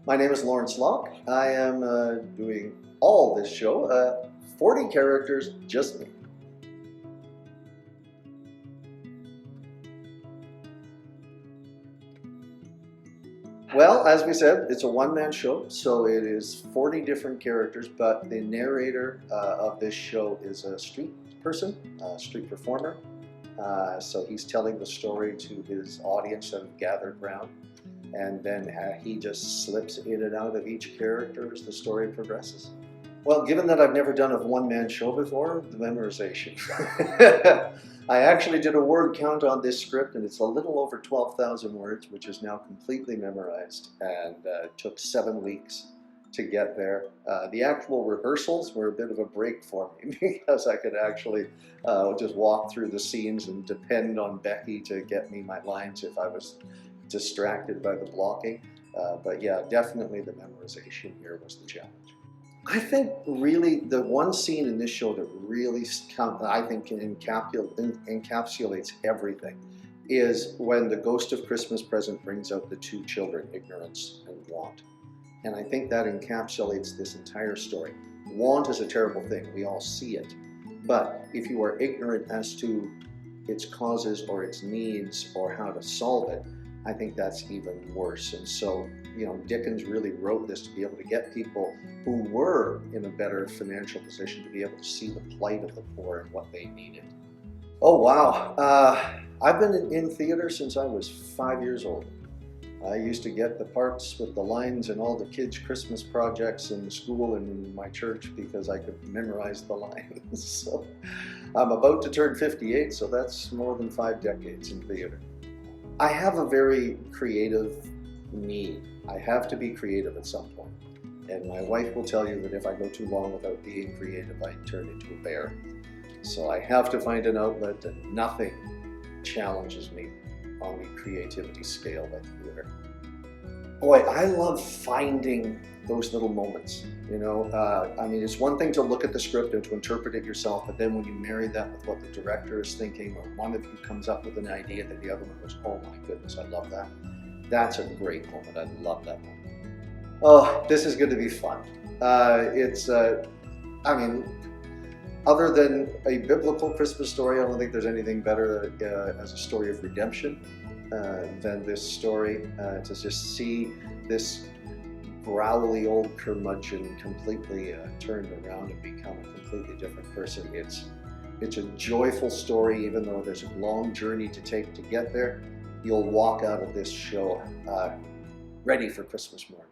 My name is Lawrence Locke. I am doing all this show, 40 characters, just me. Well, as we said, it's a one-man show, so it is 40 different characters, but the narrator of this show is a street person, a street performer. So he's telling the story to his audience that have gathered around, and then he just slips in and out of each character as the story progresses. Well, given that I've never done a one-man show before, the memorization. I actually did a word count on this script, and it's a little over 12,000 words, which is now completely memorized, and took 7 weeks to get there. The actual rehearsals were a bit of a break for me because I could actually just walk through the scenes and depend on Becky to get me my lines if I was distracted by the blocking. But yeah, definitely the memorization here was the challenge. I think really the one scene in this show that really I think encapsulates everything is when the ghost of Christmas Present brings out the two children, ignorance and want. And I think that encapsulates this entire story. Want is a terrible thing. We all see it. But if you are ignorant as to its causes or its needs or how to solve it, I think that's even worse. And so, Dickens really wrote this to be able to get people who were in a better financial position to be able to see the plight of the poor and what they needed. Oh, wow. I've been in theater since I was 5 years old. I used to get the parts with the lines in all the kids' Christmas projects in school and in my church because I could memorize the lines. So I'm about to turn 58, so that's more than 5 decades in theater. I have a very creative need. I have to be creative at some point. And my wife will tell you that if I go too long without being creative, I turn into a bear. So I have to find an outlet, and nothing challenges me on the creativity scale like theater. Boy, I love finding those little moments. I mean, it's one thing to look at the script and to interpret it yourself, but then when you marry that with what the director is thinking, or one of you comes up with an idea that the other one goes, oh my goodness, I love that. That's a great moment. I love that moment. Oh, this is going to be fun. I mean, other than a biblical Christmas story, I don't think there's anything better as a story of redemption than this story. To just see this growly old curmudgeon completely turned around and become a completely different person. It's a joyful story, even though there's a long journey to take to get there. You'll walk out of this show ready for Christmas morning.